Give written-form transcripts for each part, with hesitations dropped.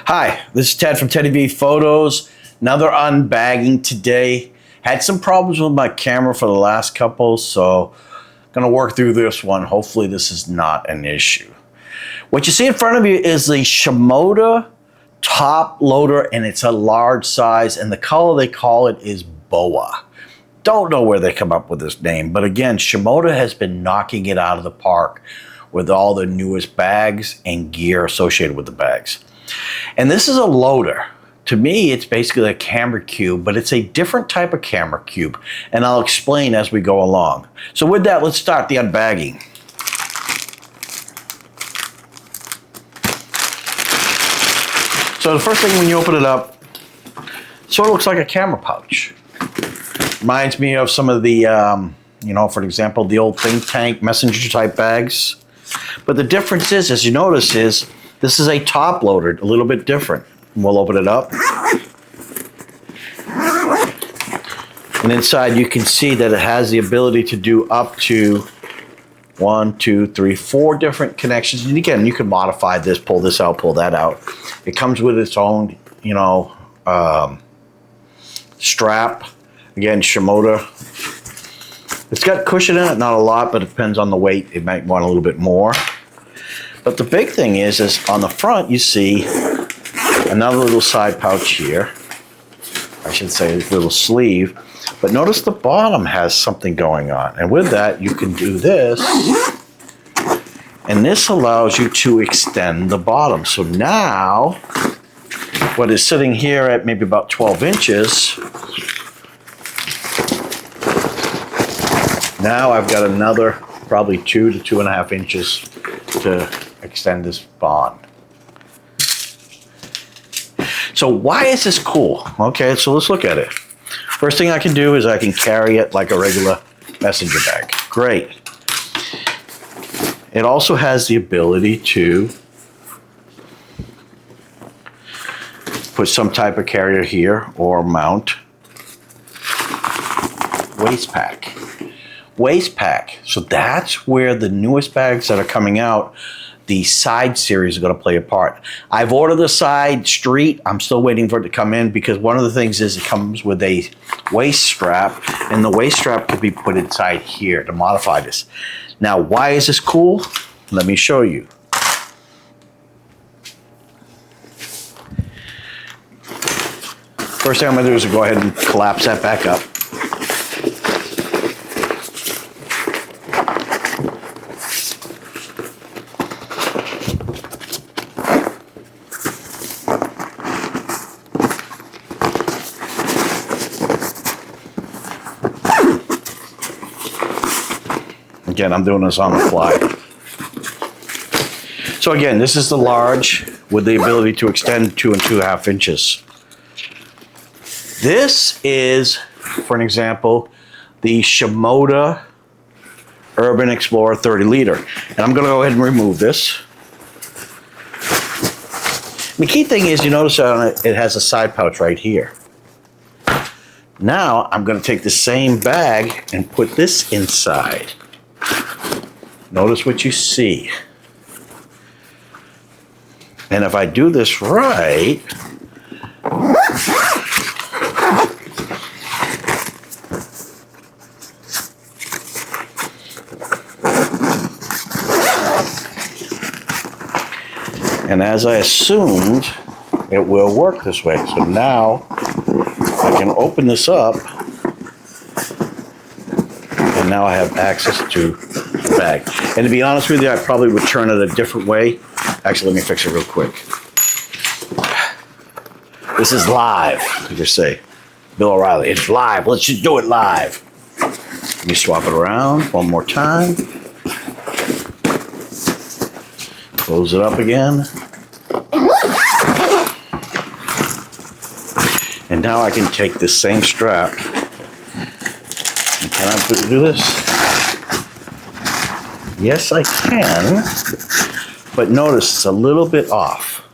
Hi, this is Ted from Teddy V Photos. Another unbagging today. Had some problems with my camera for the last couple, so I'm gonna work through this one. Hopefully this is not an issue. What you see in front of you is the Shimoda top loader, and it's a large size, and the color they call it is BOA. Don't know where they come up with this name, but again, Shimoda has been knocking it out of the park with all the newest bags and gear associated with the bags. And this is a loader. To me, it's basically a camera cube, but it's a different type of camera cube. And I'll explain as we go along. So with that, let's start the unbagging. So the first thing when you open it up, sort of looks like a camera pouch. Reminds me of some of the, for example, the old think tank messenger type bags. But the difference is, as you notice, is this is a top loader, a little bit different. We'll open it up. And inside you can see that it has the ability to do up to 1, 2, 3, 4 different connections. And again, you can modify this, pull this out, pull that out. It comes with its own, strap. Again, Shimoda. It's got cushion in it, not a lot, but it depends on the weight. It might want a little bit more. But the big thing is on the front, you see another little side pouch here. I should say a little sleeve. But notice the bottom has something going on. And with that, you can do this. And this allows you to extend the bottom. So now, what is sitting here at maybe about 12 inches, now I've got another probably 2 to 2.5 inches to extend this bond. So why is this cool? Okay, so let's look at it. First thing I can do is I can carry it like a regular messenger bag. Great. It also has the ability to put some type of carrier here or mount waist pack. Waist pack. So that's where the newest bags that are coming out, the side series, are going to play a part. I've ordered the side street. I'm still waiting for it to come in because one of the things is it comes with a waist strap, and the waist strap could be put inside here to modify this. Now, why is this cool? Let me show you. First thing I'm going to do is go ahead and collapse that back up. Again, I'm doing this on the fly. So again, this is the large with the ability to extend 2 and 2.5 inches. This is, for an example, the Shimoda Urban Explorer 30 liter. And I'm gonna go ahead and remove this. The key thing is, you notice on it, it has a side pouch right here. Now, I'm gonna take the same bag and put this inside. Notice what you see. And if I do this right, and as I assumed, it will work this way. So now I can open this up, and now I have access to the bag. And to be honest with you, I probably would turn it a different way. Actually, let me fix it real quick. This is live, you just say. Bill O'Reilly, it's live. Let's just do it live. Let me swap it around one more time. Close it up again. And now I can take this same strap. And can I do this? Yes, I can. But notice it's a little bit off.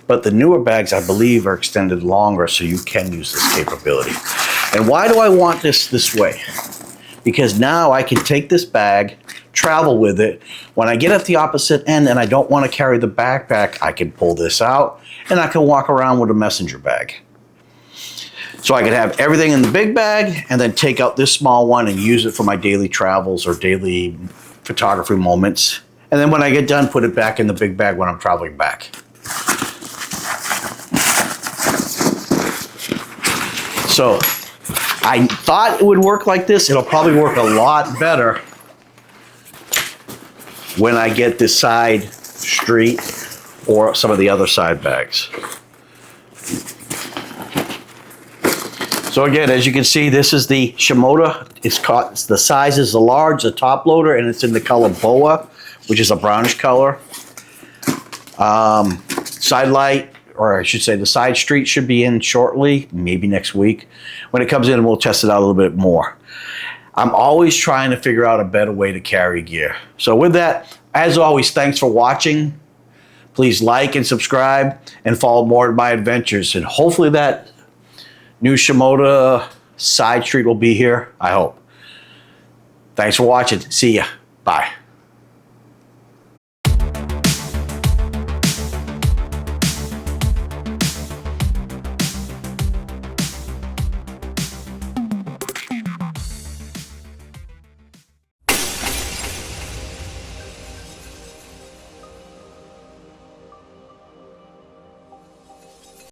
But the newer bags, I believe, are extended longer, so you can use this capability. And why do I want this way? because now I can take this bag, travel with it. When I get at the opposite end and I don't want to carry the backpack, I can pull this out and I can walk around with a messenger bag. So I can have everything in the big bag and then take out this small one and use it for my daily travels or daily photography moments. And then when I get done, put it back in the big bag when I'm traveling back. So I thought it would work like this. It'll probably work a lot better when I get this side street or some of the other side bags. So again, as you can see, this is the Shimoda. The size is the large, the top loader, and it's in the color BOA, which is a brownish color. Side light, or I should say the side street, should be in shortly, maybe next week. When it comes in, we'll test it out a little bit more. I'm always trying to figure out a better way to carry gear. So with that, as always, thanks for watching. Please like and subscribe and follow more of my adventures. And hopefully that new Shimoda side street will be here, I hope. Thanks for watching. See ya. Bye.